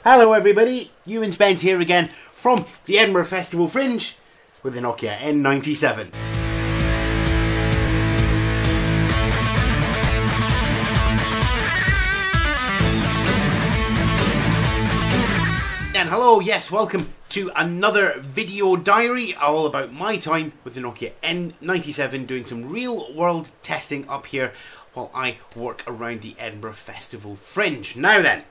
Hello everybody, Ewan Spence here again from the Edinburgh Fringe with the Nokia N97. And hello, yes, welcome to another video diary all about my time with the Nokia N97 doing some real world testing up here while I work around the Edinburgh Fringe. Now then,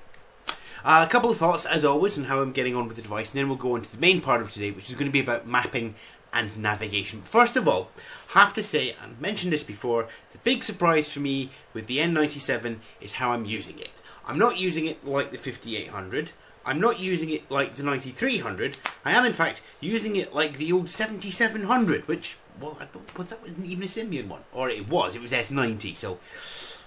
a couple of thoughts, as always, on how I'm getting on with the device, and then we'll go on to the main part of today, which is going to be about mapping and navigation. First of all, I have to say, and I mentioned this before, the big surprise for me with the N97 is how I'm using it. I'm not using it like the 5800, I'm not using it like the 9300, I am in fact using it like the old 7700, which, well, that wasn't even a Symbian one, or it was S90, so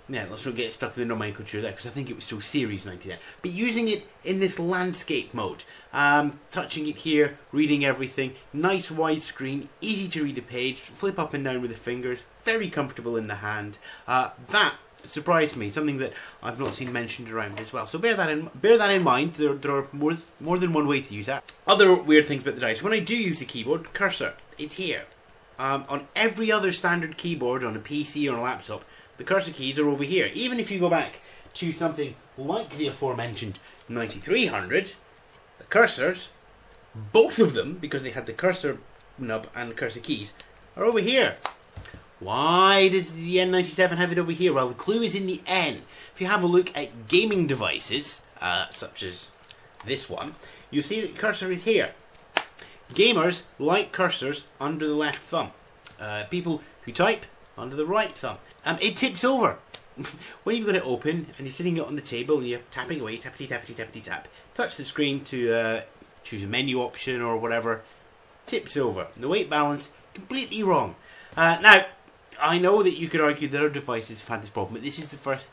yeah, let's not get stuck in the nomenclature there, because I think it was still Series 90 then. But using it in this landscape mode, touching it here, reading everything, nice wide screen, easy to read a page, flip up and down with the fingers, very comfortable in the hand. That surprised me, something that I've not seen mentioned around as well. So bear that in mind. There are more than one way to use that. Other weird things about the device: when I do use the keyboard cursor, it's here. On every other standard keyboard on a PC or a laptop, the cursor keys are over here. Even if you go back to something like the aforementioned 9300, the cursors, both of them, because they had the cursor nub and the cursor keys, are over here. Why does the N97 have it over here? Well, the clue is in the N. If you have a look at gaming devices, such as this one, you'll see that the cursor is here. Gamers like cursors under the left thumb. People who type, under the right thumb. It tips over. When you've got it open and you're sitting it on the table and you're tapping away, tappity tappity tappity tap, touch the screen to choose a menu option or whatever, tips over. The weight balance, completely wrong. Now, I know that you could argue that other devices have had this problem, but this is the first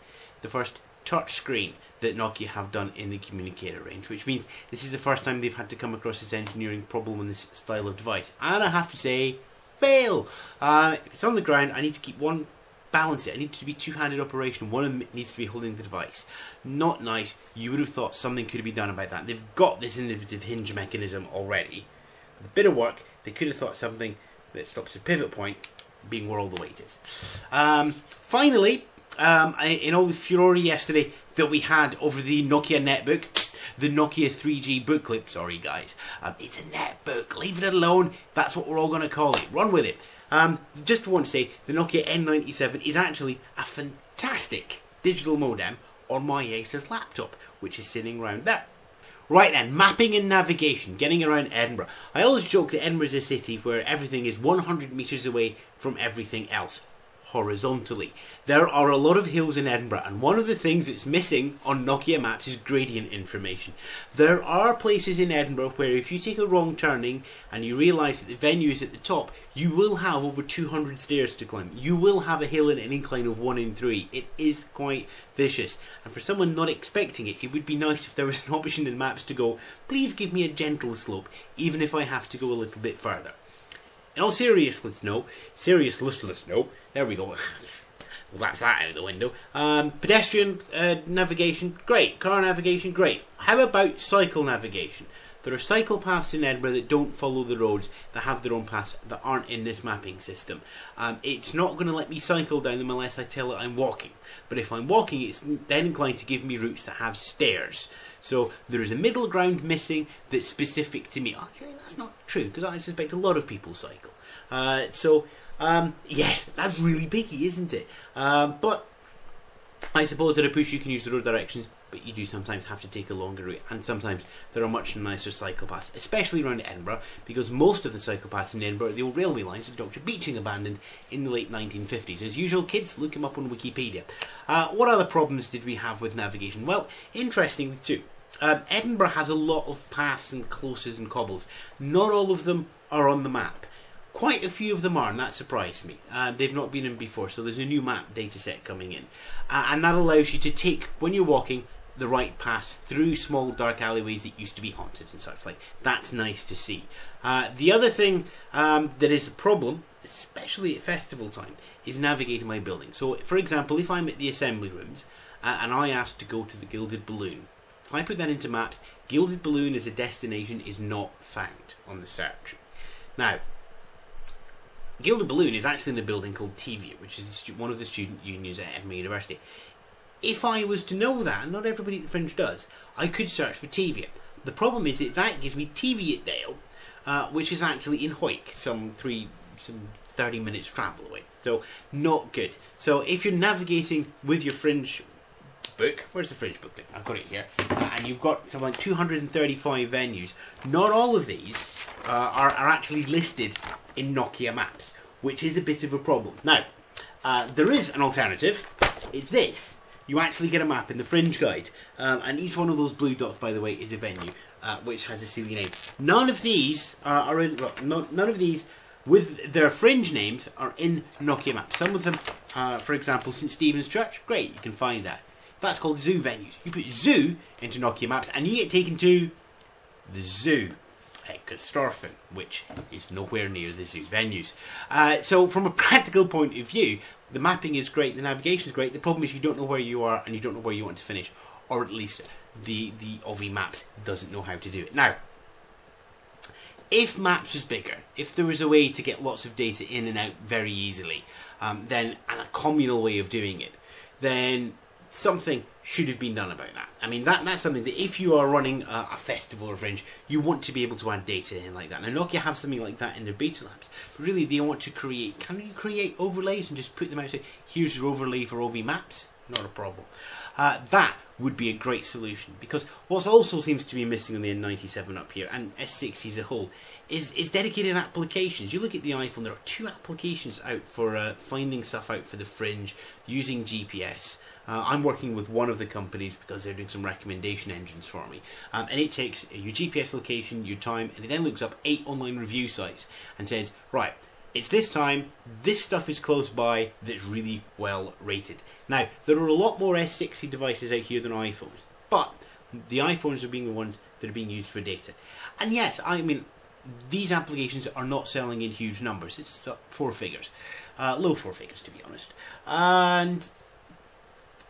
touch screen that Nokia have done in the communicator range, which means this is the first time they've had to come across this engineering problem on this style of device. And I have to say, fail. If it's on the ground, I need to keep one, balance it. I need it to be two-handed operation. One of them needs to be holding the device. Not nice. You would have thought something could have been done about that. They've got this innovative hinge mechanism already. With a bit of work, they could have thought something that stops the pivot point being where all the weight is. Finally, in all the furore yesterday that we had over the Nokia netbook, the Nokia 3G book clip, sorry guys, it's a netbook, leave it alone, that's what we're all going to call it, run with it. Just want to say, the Nokia N97 is actually a fantastic digital modem on my Acer's laptop, which is sitting around there. Right then, mapping and navigation, getting around Edinburgh. I always joke that Edinburgh is a city where everything is 100 metres away from everything else, horizontally. There are a lot of hills in Edinburgh, and one of the things that's missing on Nokia maps is gradient information. There are places in Edinburgh where if you take a wrong turning and you realise that the venue is at the top, you will have over 200 stairs to climb. You will have a hill and an incline of 1 in 3. It is quite vicious, and for someone not expecting it, it would be nice if there was an option in maps to go, please give me a gentle slope, even if I have to go a little bit further. In all seriousness, there we go. Well, that's that out the window. Pedestrian navigation, great. Car navigation, great. How about cycle navigation? There are cycle paths in Edinburgh that don't follow the roads, that have their own paths, that aren't in this mapping system. It's not going to let me cycle down them unless I tell it I'm walking. But if I'm walking, it's then inclined to give me routes that have stairs. So there is a middle ground missing that's specific to me. Actually, that's not true, because I suspect a lot of people cycle. Yes, that's really picky, isn't it? But I suppose at a push you can use the road directions, but you do sometimes have to take a longer route, and sometimes there are much nicer cycle paths, especially around Edinburgh, because most of the cycle paths in Edinburgh are the old railway lines that Dr. Beeching abandoned in the late 1950s. As usual, kids, look him up on Wikipedia. What other problems did we have with navigation? Well, interestingly too, Edinburgh has a lot of paths and closes and cobbles. Not all of them are on the map. Quite a few of them are, and that surprised me. They've not been in before, so there's a new map dataset coming in. And that allows you to take, when you're walking, the right paths through small dark alleyways that used to be haunted and such like. That's nice to see. The other thing that is a problem, especially at festival time, is navigating my building. So, for example, if I'm at the assembly rooms and I ask to go to the Gilded Balloon, If I put that into maps, Gilded Balloon as a destination is not found on the search. Now, Gilded Balloon is actually in a building called TVA, which is one of the student unions at Edinburgh University. If I was to know that, and not everybody at the Fringe does, I could search for TVA. The problem is that gives me Teviotdale, which is actually in Hawick, some 30 minutes travel away. So, not good. So, if you're navigating with your Fringe book, where's the Fringe book? I've got it here. And you've got something like 235 venues. Not all of these are actually listed in Nokia Maps, which is a bit of a problem. Now, there is an alternative. It's this. You actually get a map in the Fringe guide, and each one of those blue dots, by the way, is a venue, which has a silly name. None of these none of these with their Fringe names are in Nokia Maps. Some of them, for example, St Stephen's Church, great, you can find that. That's called zoo venues. You put zoo into Nokia Maps, and you get taken to the zoo at Castorfen, which is nowhere near the zoo venues. So from a practical point of view, the mapping is great, the navigation is great. The problem is you don't know where you are and you don't know where you want to finish, or at least the Ovi Maps doesn't know how to do it. Now, if Maps was bigger, if there was a way to get lots of data in and out very easily, and a communal way of doing it, then something should have been done about that. I mean, that's something that if you are running a festival or Fringe, you want to be able to add data in like that. Now, Nokia have something like that in their beta labs, but really they want to create, can you create overlays and just put them out and say, here's your overlay for OV Maps? Not a problem. That would be a great solution, because what also seems to be missing on the N97 up here, and S60 as a whole, is dedicated applications. You look at the iPhone, there are 2 applications out for finding stuff out for the Fringe using GPS. I'm working with one of the companies because they're doing some recommendation engines for me, and it takes your GPS location, your time, and it then looks up 8 online review sites and says, right, it's this time, this stuff is close by, that's really well rated. Now, there are a lot more S60 devices out here than iPhones, but the iPhones are being the ones that are being used for data. And yes, I mean, these applications are not selling in huge numbers. It's 4 figures. Low 4 figures, to be honest. And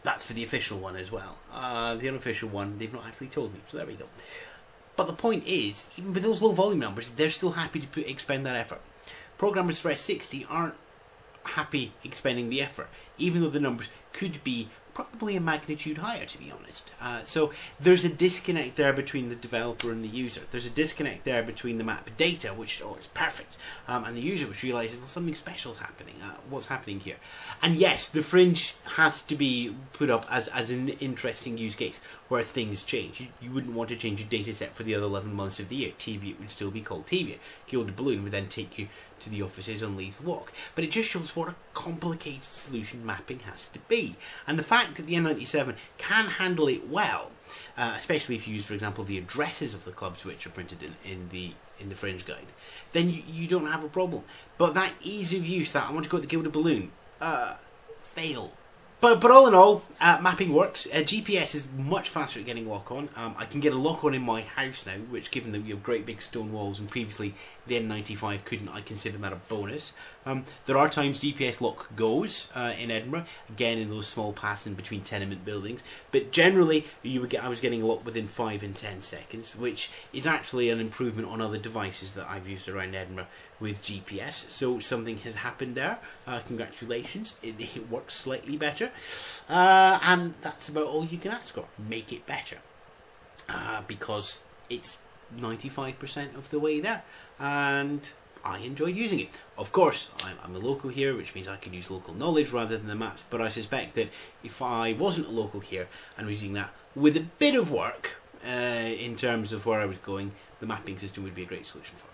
that's for the official one as well. The unofficial one, they've not actually told me, so there we go. But the point is, even with those low volume numbers, they're still happy to expend that effort. Programmers for S60 aren't happy expending the effort, even though the numbers could be probably a magnitude higher, to be honest. So there's a disconnect there between the developer and the user. There's a disconnect there between the map data, which is, oh, it's perfect, and the user, which realises, well, something special is happening. What's happening here? And yes, the Fringe has to be put up as an interesting use case where things change. You wouldn't want to change your data set for the other 11 months of the year. Teviot would still be called Teviot. Gilded Balloon would then take you to the offices on Leith Walk. But it just shows what a complicated solution mapping has to be. And the fact that the N97 can handle it well, especially if you use, for example, the addresses of the clubs which are printed in the Fringe guide, then you don't have a problem. But that ease of use, that I want to go to the Gilded Balloon, fail. But all in all, mapping works. GPS is much faster at getting lock-on. I can get a lock-on in my house now, which, given that we have great big stone walls, and previously the N95 couldn't, I consider that a bonus. There are times GPS lock goes in Edinburgh, again in those small paths in between tenement buildings, but generally I was getting a lock within 5 and 10 seconds, which is actually an improvement on other devices that I've used around Edinburgh with GPS. So something has happened there. Congratulations, it works slightly better. And that's about all you can ask for. Make it better, because it's 95% of the way there, and I enjoyed using it. Of course, I'm a local here, which means I can use local knowledge rather than the maps, but I suspect that if I wasn't a local here and was using that with a bit of work in terms of where I was going, the mapping system would be a great solution for me.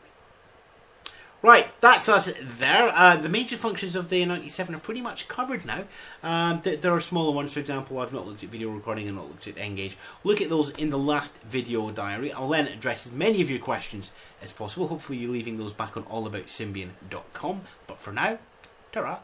Right, that's us there. The major functions of the N97 are pretty much covered now. There are smaller ones, for example. I've not looked at video recording and not looked at Engage. Look at those in the last video diary. I'll then address as many of your questions as possible. Hopefully you're leaving those back on allaboutsymbian.com. But for now, ta-ra.